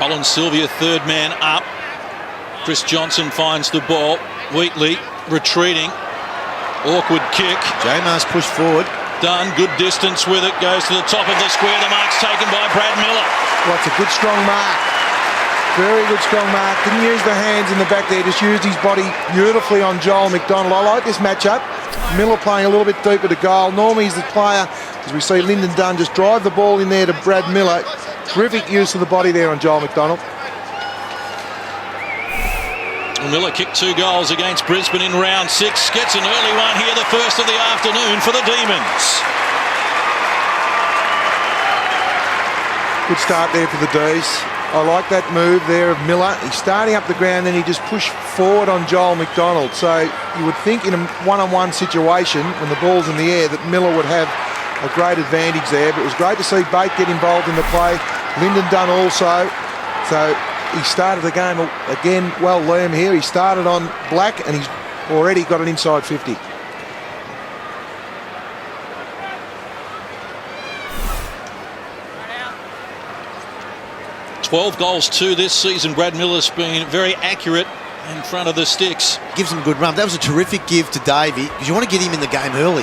Colin, Sylvia, third man up. Chris Johnson finds the ball. Wheatley retreating. Awkward kick. J-Mars pushed forward. Done. Good distance with it. Goes to the top of the square. The mark's taken by Brad Miller. Well, it's a good, strong mark. Very good, strong mark. Didn't use the hands in the back there. Just used his body beautifully on Joel McDonald. I like this matchup. Miller playing a little bit deeper to goal. Normally he's the player, as we see Lyndon Dunn just drive the ball in there to Brad Miller. Terrific use of the body there on Joel McDonald. Miller kicked 2 goals against Brisbane in round 6. Gets an early one here, the first of the afternoon for the Demons. Good start there for the D's. I like that move there of Miller. He's starting up the ground, then he just pushed forward on Joel McDonald. So you would think in a one-on-one situation, when the ball's in the air, that Miller would have a great advantage there. But it was great to see Bate get involved in the play. Lyndon Dunn also. So he started the game again. Well, Liam here. He started on black and he's already got an inside 50. $12 this season. Brad Miller's been very accurate in front of the sticks. Gives him a good run. That was a terrific give to Davey because you want to get him in the game early.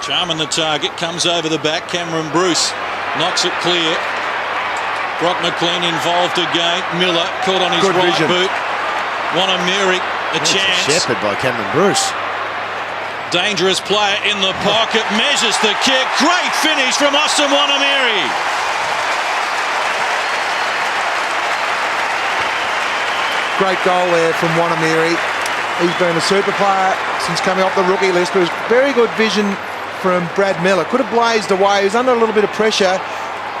Charman the target, comes over the back. Cameron Bruce knocks it clear. Brock McLean involved again. Miller caught on his good right vision. boot. Wonaeamirri a chance. Shepherd by Cameron Bruce. Dangerous player in the pocket. Measures the kick. Great finish from Austin Wonaeamirri. Great goal there from Wonaeamirri. He's been a super player since coming off the rookie list, but it was very good vision from Brad Miller. Could have blazed away. He was under a little bit of pressure,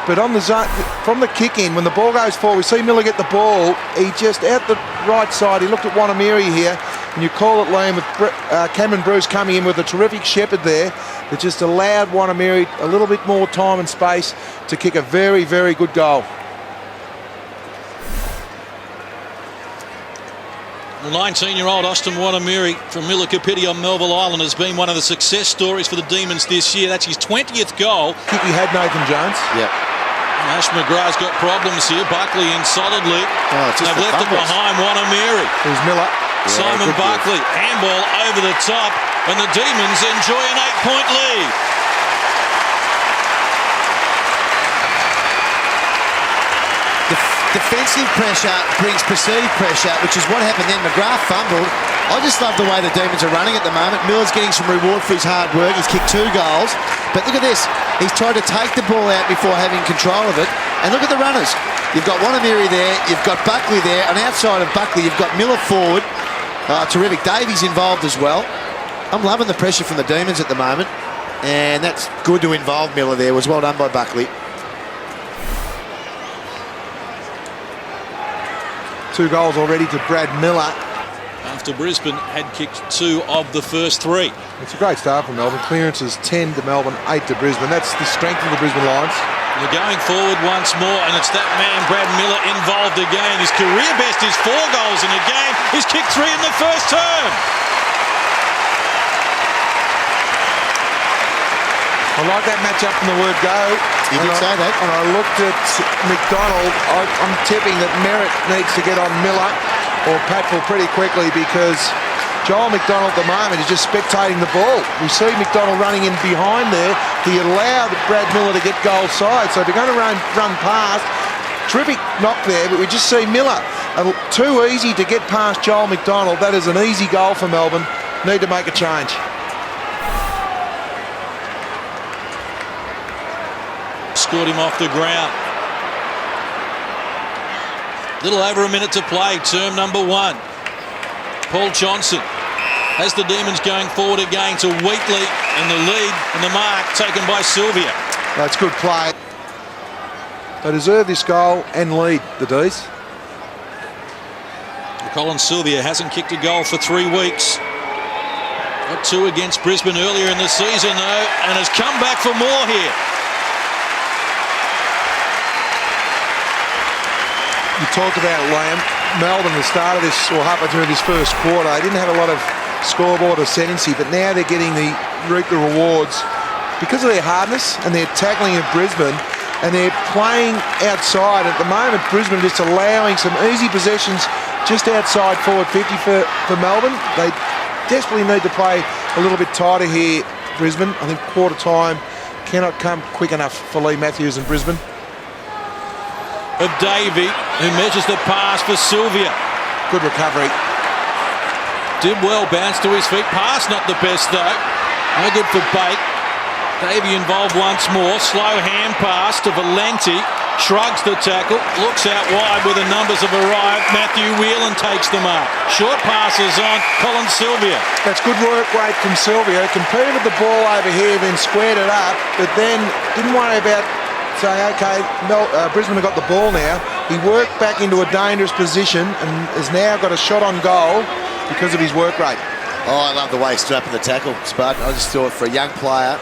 but on the zone, from the kick in, when the ball goes forward, we see Miller get the ball. He just out the right side. He looked at Wonaeamirri here, and you call it, Liam, with Cameron Bruce coming in with a terrific shepherd there that just allowed Wonaeamirri a little bit more time and space to kick a very, very good goal. The 19-year-old Austin Wonaeamirri from Millacapiti on Melville Island has been one of the success stories for the Demons this year. That's his 20th goal. Kick he had Nathan Jones. Yep. Ash McGrath's got problems here. Buckley in solidly. They've left it behind Wonaeamirri. There's Miller. Simon Buckley, handball over the top, and the Demons enjoy an 8-point lead. Defensive pressure brings perceived pressure, which is what happened then. McGrath fumbled. I just love the way the Demons are running at the moment. Miller's getting some reward for his hard work. He's kicked 2 goals. But look at this. He's tried to take the ball out before having control of it. And look at the runners. You've got Wonaeamirri there. You've got Buckley there. And outside of Buckley, you've got Miller forward. Terrific. Davies involved as well. I'm loving the pressure from the Demons at the moment. And that's good to involve Miller there. It was well done by Buckley. 2 goals already to Brad Miller. After Brisbane had kicked 2 of the first 3. It's a great start for Melbourne. Clearances 10 to Melbourne, 8 to Brisbane. That's the strength of the Brisbane Lions. They're going forward once more, and it's that man, Brad Miller, involved again. His career best is 4 goals in a game. He's kicked 3 in the first term. I like that matchup from the word go. You did say that. And I looked at McDonald. I'm tipping that Merritt needs to get on Miller or Patfull pretty quickly, because Joel McDonald at the moment is just spectating the ball. We see McDonald running in behind there. He allowed Brad Miller to get goal side. So if you're going to run past, terrific knock there, but we just see Miller. Too easy to get past Joel McDonald. That is an easy goal for Melbourne. Need to make a change. Scored him off the ground. Little over a minute to play, term number 1. Paul Johnson has the Demons going forward again to Wheatley, and the lead and the mark taken by Sylvia. That's good play. They deserve this goal and lead, the D's. Colin Sylvia hasn't kicked a goal for 3 weeks. Got 2 against Brisbane earlier in the season though, and has come back for more here. You talked about Liam. Melbourne, the start of this, or halfway through this first quarter, they didn't have a lot of scoreboard ascendancy, but now they're getting the reap the rewards because of their hardness and their tackling of Brisbane. and they're playing outside. At the moment, Brisbane just allowing some easy possessions just outside forward 50 for Melbourne. They desperately need to play a little bit tighter here, Brisbane. I think quarter time cannot come quick enough for Lee Matthews and Brisbane. Of Davey, who measures the pass for Sylvia. Good recovery. Did well, bounced to his feet. Pass not the best though. No good for Bate. Davey involved once more. Slow hand pass to Valenti. Shrugs the tackle. Looks out wide where the numbers have arrived. Matthew Whelan takes the mark. Short passes on Colin Sylvia. That's good work rate from Sylvia. Competed with the ball over here, then squared it up, but then didn't worry about saying, okay, Brisbane have got the ball now. He worked back into a dangerous position and has now got a shot on goal because of his work rate. Oh, I love the way he stood up in the tackle, Spud. I just thought for a young player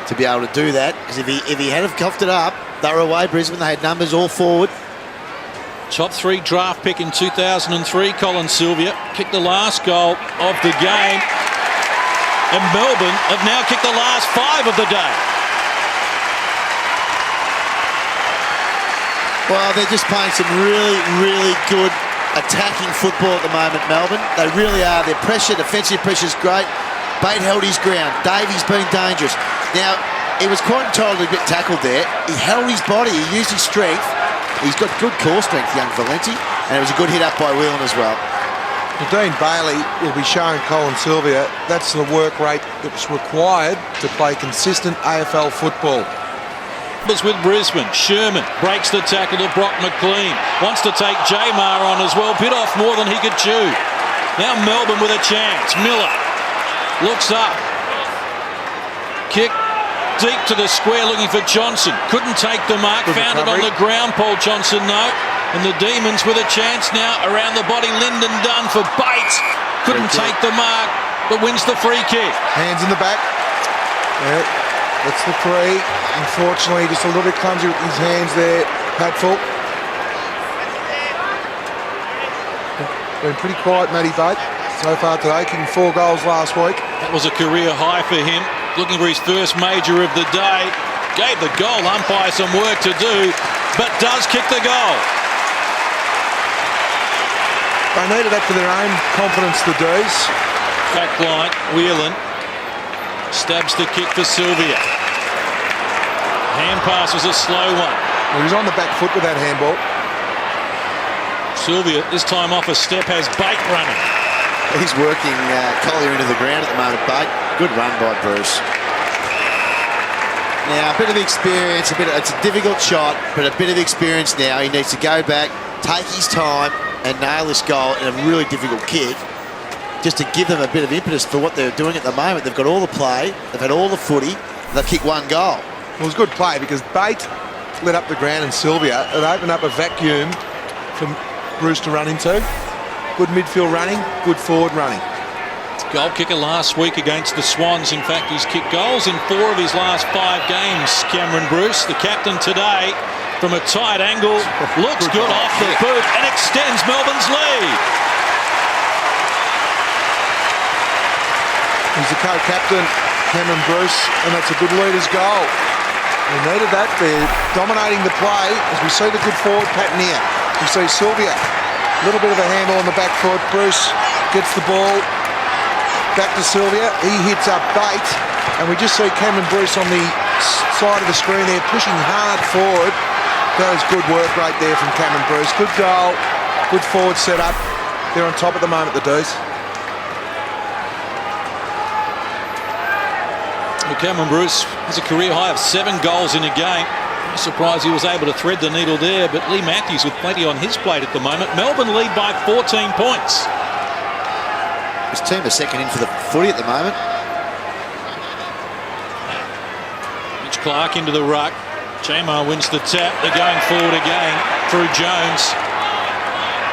to be able to do that, because if he had have coughed it up, they were away, Brisbane. They had numbers all forward. Top 3 draft pick in 2003, Colin Sylvia. Kicked the last goal of the game. And Melbourne have now kicked the last 5 of the day. Well, they're just playing some really, really good attacking football at the moment, Melbourne. They really are. Their pressure, defensive pressure is great. Bate held his ground. Davey's been dangerous. Now, he was quite entitled to get tackled there. He held his body. He used his strength. He's got good core strength, young Valenti. And it was a good hit up by Whelan as well. Dean Bailey will be showing Colin Sylvia that's the work rate that's required to play consistent AFL football. With Brisbane, Sherman breaks the tackle to Brock McLean. Wants to take Jamar on as well. Bit off more than he could chew. Now Melbourne with a chance. Miller looks up. Kick deep to the square looking for Johnson. Couldn't take the mark. Good Found recovery. it on the ground, Paul Johnson, no. And the Demons with a chance now around the body. Lyndon Dunn for Bates. Couldn't take the mark, but wins the free kick. Hands in the back. Yeah, that's the three. Unfortunately, just a little bit clumsy with his hands there, Padful. Been pretty quiet, Matty Bate, so far today, kicking 4 goals last week. That was a career high for him. Looking for his first major of the day. Gave the goal umpire some work to do, but does kick the goal. They needed that for their own confidence, the D's. Back line, Whelan stabs the kick for Sylvia. Hand pass was a slow one. Well, he was on the back foot with that handball. Sylvia, this time off a step, has Bate running. He's working Collier into the ground at the moment, Bate. Good run by Bruce. Now, a bit of experience, it's a difficult shot, but a bit of experience now. He needs to go back, take his time, and nail this goal in a really difficult kick, just to give them a bit of impetus for what they're doing at the moment. They've got all the play, they've had all the footy, they've kicked 1 goal. Well, it was good play because Bate lit up the ground and Sylvia, it opened up a vacuum for Bruce to run into. Good midfield running, good forward running. Goal kicker last week against the Swans. In fact, he's kicked goals in 4 of his last 5 games, Cameron Bruce. The captain today, from a tight angle, looks good off the boot and extends Melbourne's lead. He's the co-captain, Cameron Bruce, and that's a good leader's goal. They needed that. They're dominating the play as we see the good forward pattern here. We see Sylvia, a little bit of a handle on the back foot. Bruce gets the ball back to Sylvia. He hits up Bate, and we just see Cameron Bruce on the side of the screen there pushing hard forward. That was good work right there from Cameron Bruce. Good goal, good forward set up. They're on top at the moment, the D's. Well, Cameron Bruce has a career high of 7 goals in a game. I'm surprised he was able to thread the needle there, but Lee Matthews with plenty on his plate at the moment. Melbourne lead by 14 points. His team are second in for the footy at the moment. Mitch Clark into the ruck. Jamar wins the tap. They're going forward again through Jones.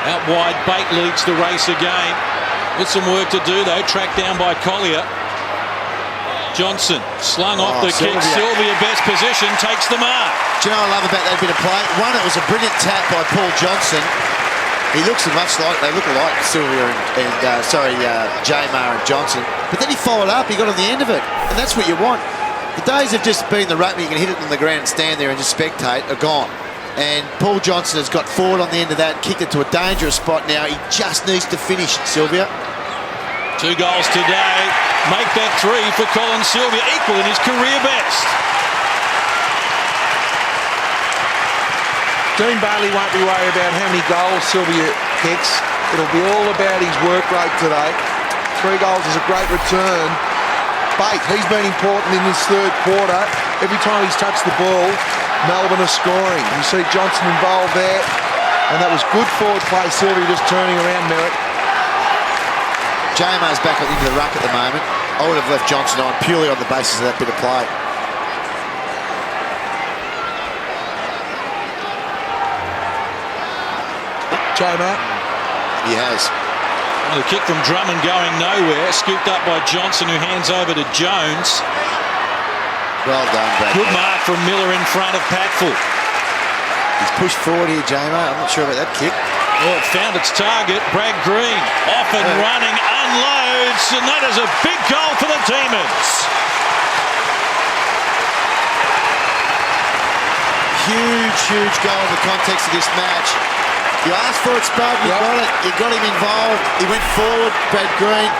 Out wide, Bate leads the race again. With some work to do though, tracked down by Collier. Johnson slung off the kick. Sylvia best position, takes the mark. Do you know what I love about that bit of play? One, it was a brilliant tap by Paul Johnson. He looks much like, they look alike, Sylvia and Jamar and Johnson. But then he followed up, he got on the end of it. And that's what you want. The days of just being the rugby, you can hit it on the ground and stand there and just spectate, are gone. And Paul Johnson has got forward on the end of that, kicked it to a dangerous spot now. He just needs to finish, Sylvia. 2 goals today. Make that 3 for Colin Sylvia, equaling his career best. Dean Bailey won't be worried about how many goals Sylvia kicks. It'll be all about his work rate today. 3 goals is a great return. Bate, he's been important in this third quarter. Every time he's touched the ball, Melbourne are scoring. You see Johnson involved there, and that was good forward play. Sylvia just turning around Merritt. JMR's back into the ruck at the moment. I would have left Johnson on purely on the basis of that bit of play. JMR. He has. The kick from Drummond going nowhere. Scooped up by Johnson, who hands over to Jones. Well done, Brad. Good mark from Miller in front of Patfull. He's pushed forward here, JMR. I'm not sure about that kick. Oh, it found its target. Brad Green off and running, unloads, and that is a big goal for the Demons. Huge goal in the context of this match. You asked for it, Spud. You got it. You got him involved. He went forward, Brad Green.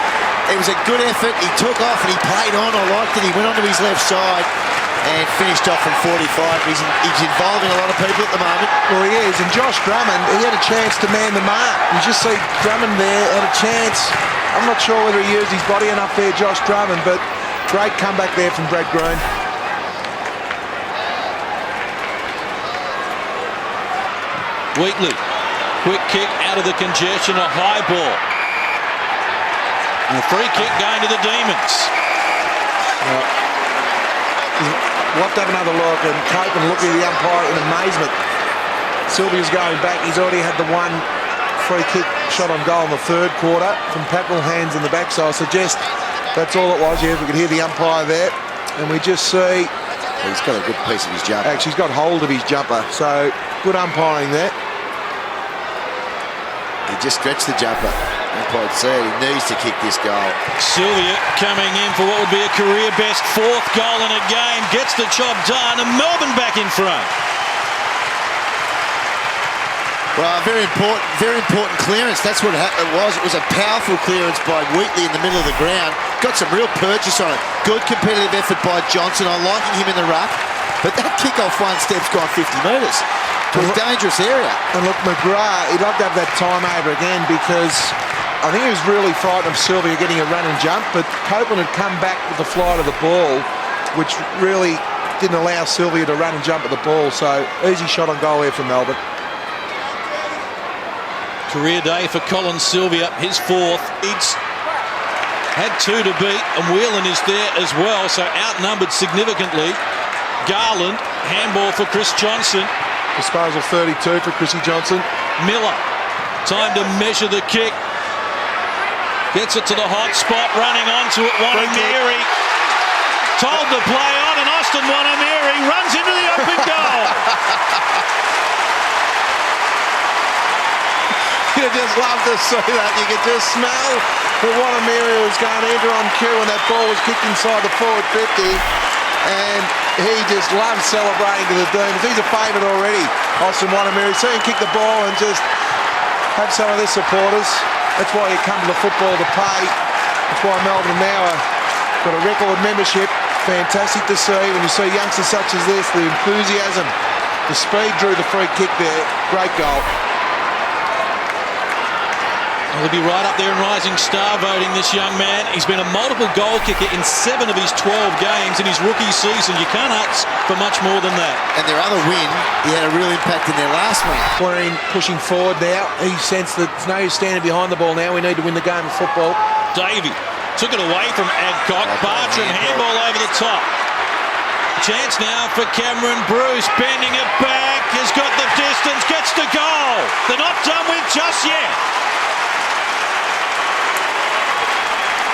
It was a good effort. He took off and he played on. I liked it. He went onto his left side and finished off from 45. He's involving a lot of people at the moment. Well, he is. And Josh Drummond, he had a chance to man the mark. You just see Drummond there had a chance. I'm not sure whether he used his body enough there, Josh Drummond, but great comeback there from Brad Green. Wheatley, quick kick out of the congestion, a high ball. And a free kick going to the Demons. We'll have to have another look, and Copen looking at the umpire in amazement. Sylvia's going back. He's already had the one free kick shot on goal in the third quarter from Patfull, hands in the back, so I suggest that's all it was. Yeah, we could hear the umpire there, and we just see... He's got a good piece of his jumper. Actually, he's got hold of his jumper, so good umpiring there. He just stretched the jumper. Umpire said he needs to kick this goal. Sylvia coming in for what would be a career best 4th goal in a game, gets the job done, and Melbourne back in front. Well, very important clearance. That's what it was. It was a powerful clearance by Wheatley in the middle of the ground. Got some real purchase on it. Good competitive effort by Johnson. I'm liking him in the ruck. But that kick-off one step's gone 50 metres to a dangerous area. And look, McGrath, he'd love to have that time over again, because I think he was really frightened of Sylvia getting a run and jump, but Copeland had come back with the flight of the ball, which really didn't allow Sylvia to run and jump at the ball. So easy shot on goal here from Melbourne. Career day for Colin Sylvia, his 4th. He's had 2 to beat, and Whelan is there as well, so outnumbered significantly. Garland, handball for Chris Johnson. Disposal 32 for Chrissy Johnson. Miller, time to measure the kick. Gets it to the hot spot, running onto it. Wonaeamirri told to play on, and Austin Wonaeamirri runs into the open goal. You just love to see that. You could just smell that Wonaeamirri was going to enter on cue when that ball was kicked inside the forward 50. And he just loves celebrating to the Demons. He's a favourite already, Austin Wonaeamirri. See him kick the ball and just have some of their supporters. That's why you come to the football to pay. That's why Melbourne now have got a record membership. Fantastic to see when you see youngsters such as this, the enthusiasm, the speed drew the free kick there. Great goal. He'll be right up there in rising star voting, this young man. He's been a multiple goal kicker in 7 of his 12 games in his rookie season. You can't ask for much more than that. And their other win, he had a real impact in their last one. Queen pushing forward now. He sensed that there's no use standing behind the ball now. We need to win the game of football. Davey took it away from Adcock. Bartram, handball over the top. Chance now for Cameron Bruce, bending it back. Has got the distance, gets the goal. They're not done with just yet.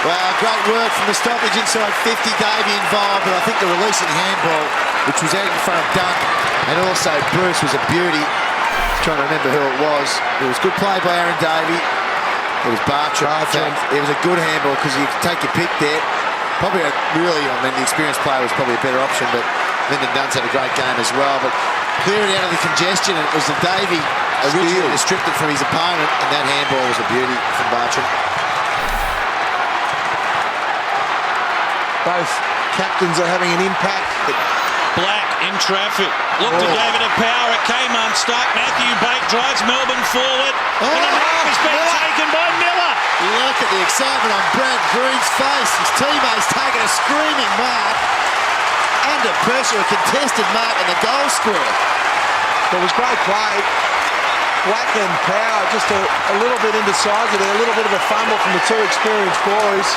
Well, great work from the stoppage inside 50. Davey involved, but I think the releasing handball, which was out in front of Dunk, and also Bruce, was a beauty. Trying to remember who it was. It was good play by Aaron Davey. It was Bartram. It was a good handball because you could take your pick there. Probably the experienced player was probably a better option, but Lyndon Dunn's had a great game as well. But clearing out of the congestion, and it was the Davey originally restricted from his opponent, and that handball was a beauty from Bartram. Both captains are having an impact. Black in traffic. Look to David of power. It came unstuck. Matthew Bate drives Melbourne forward. And the mark has been taken by Miller. Look at the excitement on Brad Green's face. His teammates taking a screaming mark. Under pressure, a contested mark in the goal square. It was great play. Black and power, just a little bit indecisive there. A little bit of a fumble from the two experienced boys.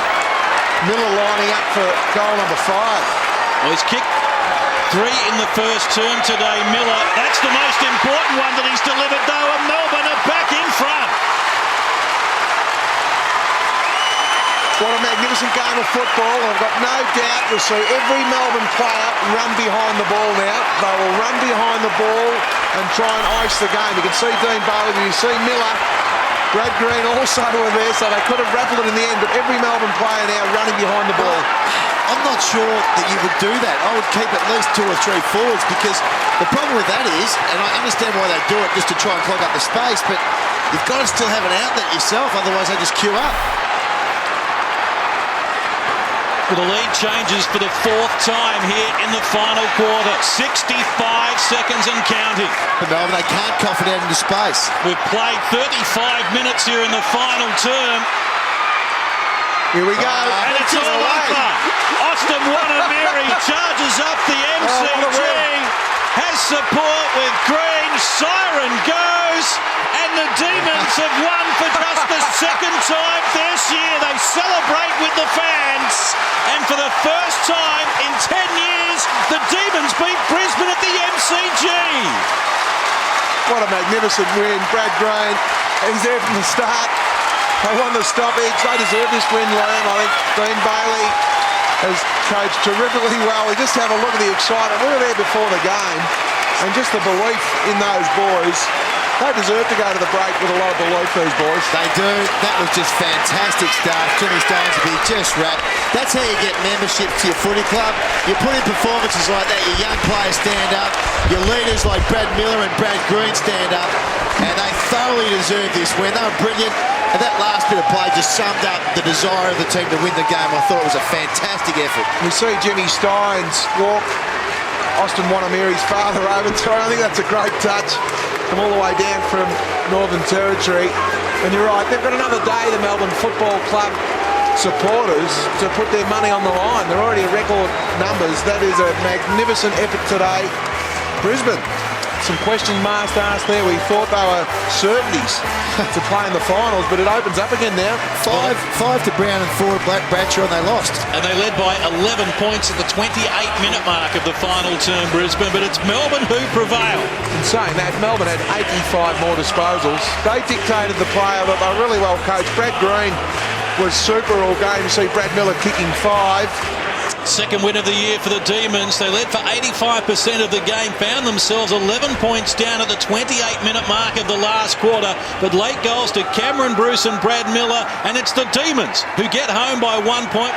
Miller lining up for goal number 5. Well, he's kicked 3 in the first term today, Miller. That's the most important one that he's delivered, though, and Melbourne are back in front. What a magnificent game of football. I've got no doubt you'll see every Melbourne player run behind the ball now. They will run behind the ball and try and ice the game. You can see Dean Bailey, you see Miller. Brad Green also were there, so they could have rattled it in the end, but every Melbourne player now running behind the ball. I'm not sure that you would do that. I would keep at least 2 or 3 forwards, because the problem with that is, and I understand why they do it, just to try and clog up the space, but you've got to still have an outlet yourself, otherwise they just queue up. The lead changes for the 4th time here in the final quarter. 65 seconds and counting. Melbourne, they can't cough it out into space. We've played 35 minutes here in the final term. Here we go. And it's all over. Austin Wonaeamirri charges up the MCG. Has support with Green. Siren goes. And the Demons have won for just the 2nd time this year. They celebrate with the fans. And for the first time in 10 years, the Demons beat Brisbane at the MCG. What a magnificent win. Brad Green, he's there from the start. They won the stoppage. They deserve this win, Liam. I think Dean Bailey has coached terrifically well. We just have a look at the excitement. We were there before the game, and just the belief in those boys. They deserve to go to the break with a lot of belief, these boys. They do. That was just fantastic stuff. Jimmy Stones will be just wrapped. That's how you get membership to your footy club. You put in performances like that, your young players stand up, your leaders like Brad Miller and Brad Green stand up, and they thoroughly deserve this win. They were brilliant, and that last bit of play just summed up the desire of the team to win the game. I thought it was a fantastic effort. We see Jimmy Steins walk Austin Wonaeamirri's father over to her. I think that's a great touch. Come all the way down from Northern Territory. And you're right, they've got another day, the Melbourne Football Club supporters, to put their money on the line. They're already at record numbers. That is a magnificent effort today. Brisbane, some question marks asked there. We thought they were certainties to play in the finals, but it opens up again now. Five to Brown and 4 to Bradshaw, and they lost. And they led by 11 points at the 28-minute mark of the final term, Brisbane, but it's Melbourne who prevail. In saying that, Melbourne had 85 more disposals. They dictated the play, but they were really well coached. Brad Green was super all game. You see Brad Miller kicking 5. 2nd win of the year for the Demons. They led for 85% of the game, found themselves 11 points down at the 28-minute mark of the last quarter, but late goals to Cameron Bruce and Brad Miller, and it's the Demons who get home by 1 point.